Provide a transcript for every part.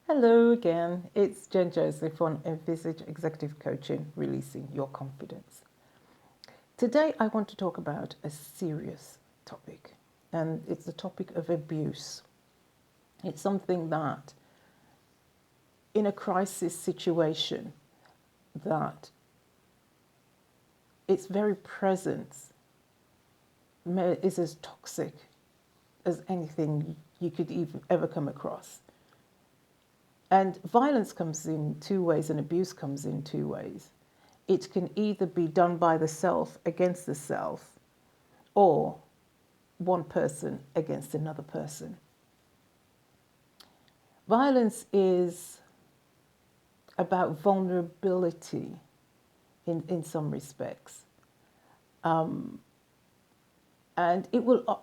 Hello again, it's Jen Joseph on Envisage Executive Coaching, Releasing Your Confidence. Today I want to talk about a serious topic, and it's the topic of abuse. It's something that, in a crisis situation, that its very presence is as toxic as anything you could ever come across. And violence comes in two ways, and abuse comes in two ways. It can either be done by the self against the self, or one person against another person. Violence is about vulnerability in some respects. And it will,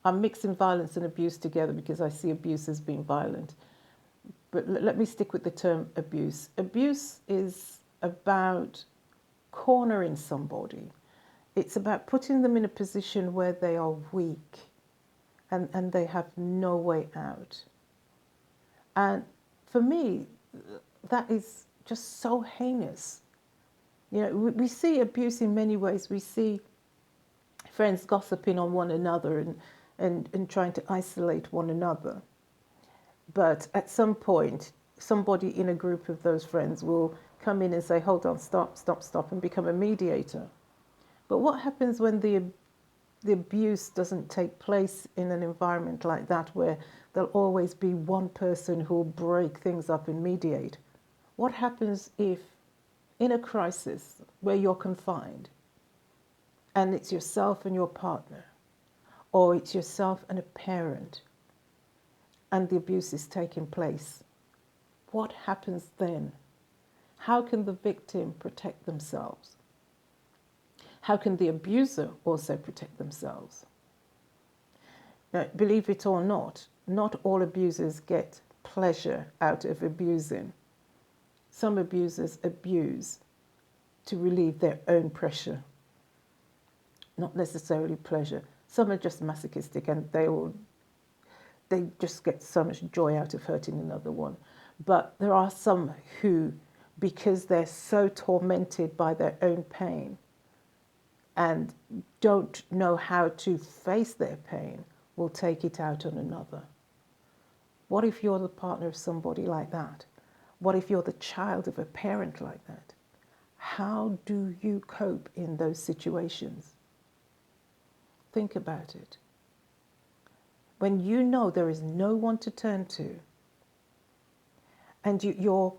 I'm mixing violence and abuse together because I see abuse as being violent. But let me stick with the term abuse. Abuse is about cornering somebody. It's about putting them in a position where they are weak and they have no way out. And for me, that is just so heinous. You know, we see abuse in many ways. We see friends gossiping on one another and trying to isolate one another. But at some point, somebody in a group of those friends will come in and say, hold on, stop, and become a mediator. But what happens when the abuse doesn't take place in an environment like that, where there'll always be one person who'll break things up and mediate? What happens if, in a crisis where you're confined, and it's yourself and your partner, or it's yourself and a parent, and the abuse is taking place? What happens then? How can the victim protect themselves? How can the abuser also protect themselves? Now, believe it or not all abusers get pleasure out of abusing. Some abusers abuse to relieve their own pressure, not necessarily pleasure. Some are just masochistic and they just get so much joy out of hurting another one. But there are some who, because they're so tormented by their own pain and don't know how to face their pain, will take it out on another. What if you're the partner of somebody like that? What if you're the child of a parent like that? How do you cope in those situations? Think about it. When you know there is no one to turn to, and you're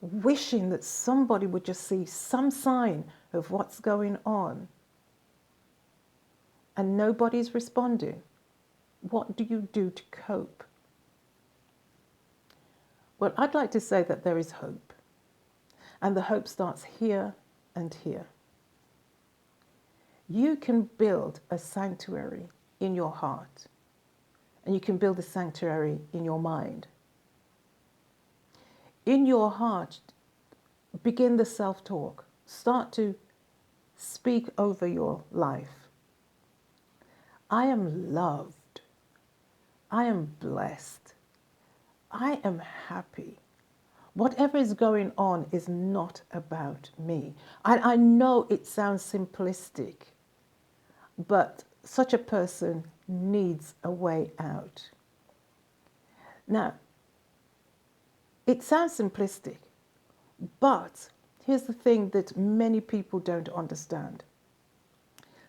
wishing that somebody would just see some sign of what's going on, and nobody's responding, what do you do to cope? Well, I'd like to say that there is hope. And the hope starts here and here. You can build a sanctuary in your heart, and you can build a sanctuary in your mind. In your heart, begin the self-talk. Start to speak over your life. I am loved. I am blessed. I am happy. Whatever is going on is not about me. I know it sounds simplistic, but such a person needs a way out. Now, it sounds simplistic, but here's the thing that many people don't understand.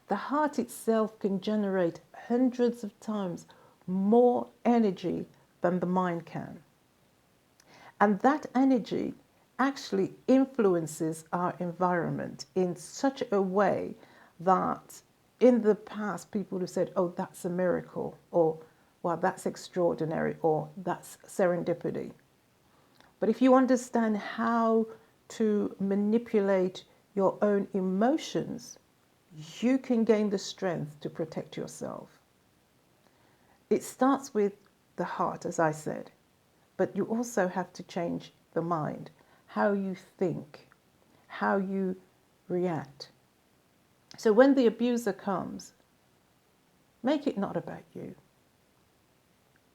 The heart itself can generate hundreds of times more energy than the mind can. And that energy actually influences our environment in such a way that in the past people have said, oh, that's a miracle, or, well, that's extraordinary, or that's serendipity. But if you understand how to manipulate your own emotions, you can gain the strength to protect yourself. It starts with the heart, as I said, but you also have to change the mind, how you think, how you react. So when the abuser comes, make it not about you.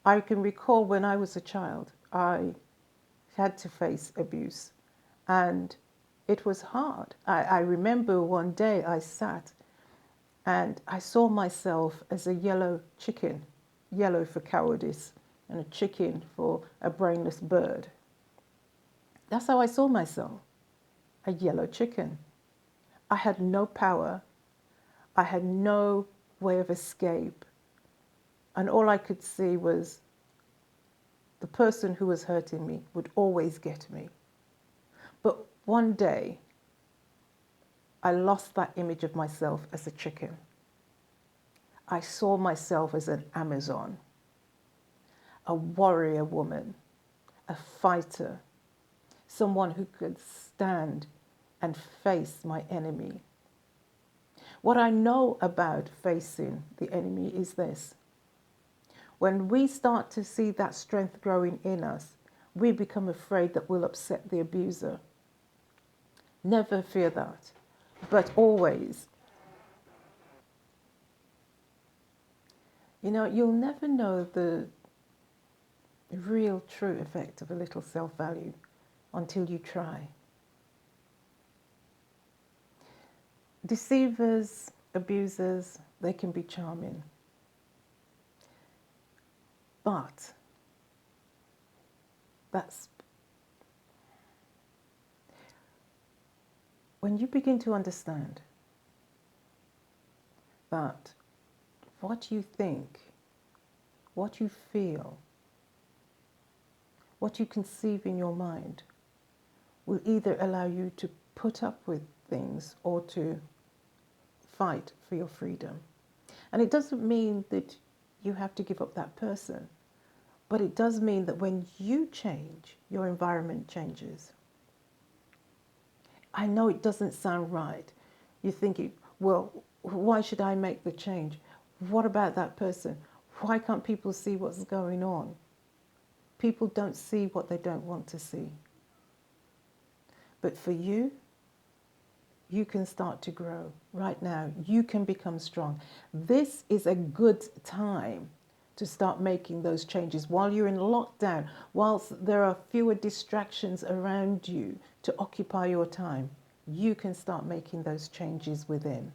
I can recall when I was a child, I had to face abuse, and it was hard. I remember one day I sat and I saw myself as a yellow chicken, yellow for cowardice, and a chicken for a brainless bird. That's how I saw myself, a yellow chicken. I had no power, I had no way of escape, and all I could see was the person who was hurting me would always get me. But one day, I lost that image of myself as a chicken. I saw myself as an Amazon, a warrior woman, a fighter, someone who could stand and face my enemy. What I know about facing the enemy is this. When we start to see that strength growing in us, we become afraid that we'll upset the abuser. Never fear that, but always. You know, you'll never know the real true effect of a little self-value until you try. Deceivers, abusers, they can be charming. But that's when you begin to understand that what you think, what you feel, what you conceive in your mind will either allow you to put up with things or to fight for your freedom. And it doesn't mean that you have to give up that person, but it does mean that when you change, your environment changes. I know it doesn't sound right. You're thinking, well, why should I make the change? What about that person? Why can't people see what's going on? People don't see what they don't want to see. But for you, you can start to grow right now. You can become strong. This is a good time to start making those changes while you're in lockdown, whilst there are fewer distractions around you to occupy your time. You can start making those changes within.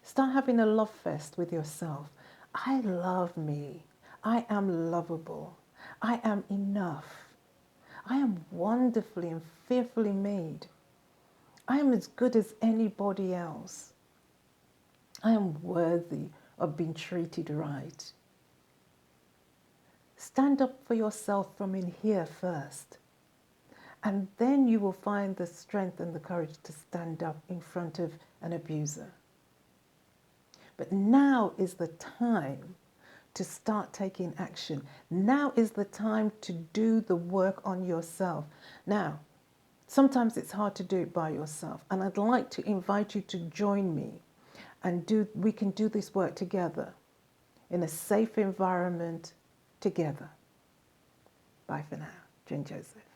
Start having a love fest with yourself. I love me. I am lovable. I am enough. I am wonderfully and fearfully made. I am as good as anybody else. I am worthy of being treated right. Stand up for yourself from in here first. And then you will find the strength and the courage to stand up in front of an abuser. But now is the time to start taking action. Now is the time to do the work on yourself. Now, sometimes it's hard to do it by yourself. And I'd like to invite you to join me and we can do this work together in a safe environment together. Bye for now. Jen Joseph.